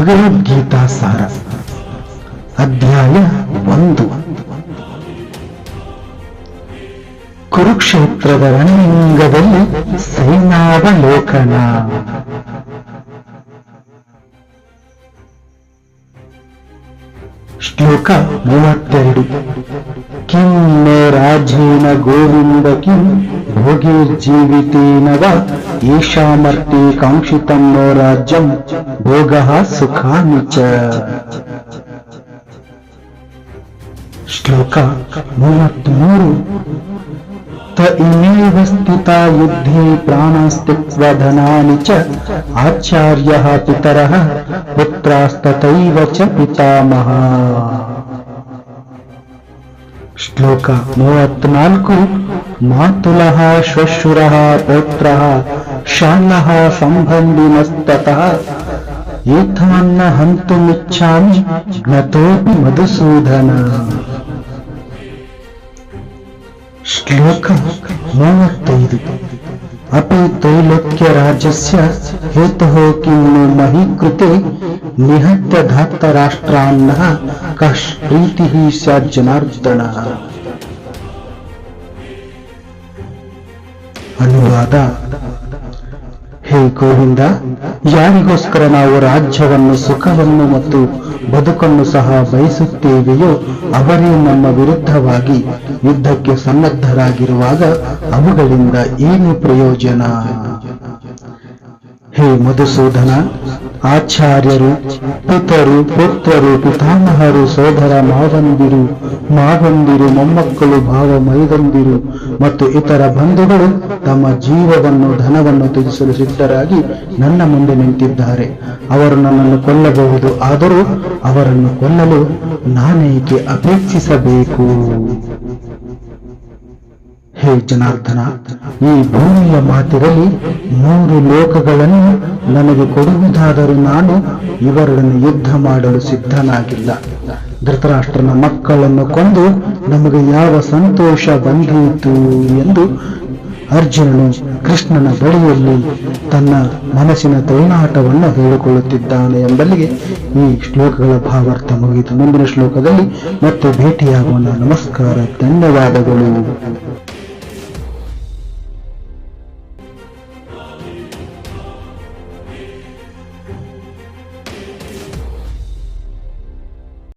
ಭಗವದ್ಗೀತಾ ಸಾರ ಅಧ್ಯಾಯ 1. ಕುರುಕ್ಷೇತ್ರದ ರಣರಂಗದಲ್ಲಿ ಸೈನ್ಯಾವಲೋಕನ. ಶ್ಲೋಕ 32. ಕಿಂ ನೋ ರಾಜೇನ ಗೋವಿಂದ ಕಿಂ ಭೋಗೇರ್ಜೀವಿತೇನ ವಾ ಯೇಷಾಮರ್ತೆ ಕಾಂಕ್ಷಿತಂ ನೋ ರಾಜ್ಯಂ ಭೋಗಃ ಸುಖಾನಿ ಚ. ಶ್ಲೋಕ 33. ತ ಇಮೇವ ಸ್ಥಿತಾ ಯುದ್ಧೇ ಪ್ರಾಣಸ್ತ್ಯಕ್ತ್ವಾ ಧನಾನಿ ಚ ಆಚಾರ್ಯಃ ಪಿತರಃ ಪುತ್ರಾಸ್ತತೈವ ಚ ಪಿತಾಮಹ. ಶ್ಲೋಕ 34. ಮಾತುಲಃ ಶ್ವಶುರಃ ಪೌತ್ರಃ ಶಾಲಃ ಸಂಬಂಧಿನಸ್ತತಃ ಏತಾನ್ನ ಹಂತುಮಿಚ್ಛಾಮಿ ಜ್ಞತೋಪಿ ಮಧುಸೂದನ. ಶ್ಲೋಕ 35. ಅಪಿ ತ್ರೈಲೋಕ್ಯ ರಾಜ್ಯಸ್ಯ ಹೇತುಃ ಕಿಂ ನು ಮಹೀ ಕೃತೆ ನಿಹತ್ಯ ಧಾರ್ತರಾಷ್ಟ್ರಾನ್ನಃ ಕಃ ಪ್ರೀತಿಃ ಸ್ಯಾತ್ ಜನಾರ್ದನ. ಅನುವಾದ: ಹೇ ಗೋವಿಂದ, ಯಾರಿಗೋಸ್ಕರ ನಾವು ರಾಜ್ಯವನ್ನು, ಸುಖವನ್ನು ಮತ್ತು ಬದುಕನ್ನು ಸಹ ಬಯಸುತ್ತೇವೆಯೋ ಅವರೇ ನಮ್ಮ ವಿರುದ್ಧವಾಗಿ ಯುದ್ಧಕ್ಕೆ ಸನ್ನದ್ಧರಾಗಿರುವಾಗ ಅವುಗಳಿಂದ ಏನು ಪ್ರಯೋಜನ? ಹೇ ಮಧುಸೂದನ, ಆಚಾರ್ಯರು, ಪಿತರು, ಪುತ್ರರು, ಪಿತಾಮಹರು, ಸೋದರ ಮಾವಂದಿರು, ಮೊಮ್ಮಕ್ಕಳು, ಭಾವ ಮೈದಂದಿರು ಮತ್ತು ಇತರ ಬಂಧುಗಳು ತಮ್ಮ ಜೀವವನ್ನು, ಧನವನ್ನು ತ್ಯಜಿಸಲು ಸಿದ್ಧರಾಗಿ ನನ್ನ ಮುಂದೆ ನಿಂತಿದ್ದಾರೆ. ಅವರು ನನ್ನನ್ನು ಕೊಲ್ಲಬಹುದು, ಆದರೂ ಅವರನ್ನು ಕೊಲ್ಲಲು ನಾನೇಕೆ ಅಪೇಕ್ಷಿಸಬೇಕು? ಹೇ ಜನಾರ್ದನ, ಈ ಭೂಮಿಯ ಮಾತಿರಲಿ 3 ಲೋಕಗಳನ್ನು ನನಗೆ ಕೊಡುವುದಾದರೂ ನಾನು ಇವರೊಡನೆ ಯುದ್ಧ ಮಾಡಲು ಸಿದ್ಧನಾಗಿಲ್ಲ. ಧೃತರಾಷ್ಟ್ರನ ಮಕ್ಕಳನ್ನು ಕೊಂದು ನಮಗೆ ಯಾವ ಸಂತೋಷ ಬಂದೀತು ಎಂದು ಅರ್ಜುನನು ಕೃಷ್ಣನ ಬಳಿಯಲ್ಲಿ ತನ್ನ ಮನಸ್ಸಿನ ತೈನಾಟವನ್ನು ಹೇಳಿಕೊಳ್ಳುತ್ತಿದ್ದಾನೆ ಎಂಬಲ್ಲಿಗೆ ಈ ಶ್ಲೋಕಗಳ ಭಾವಾರ್ಥ ಮುಗಿಯಿತು. ಮುಂದಿನ ಶ್ಲೋಕದಲ್ಲಿ ಮತ್ತೆ ಭೇಟಿಯಾಗೋಣ. ನಮಸ್ಕಾರ, ಧನ್ಯವಾದಗಳು.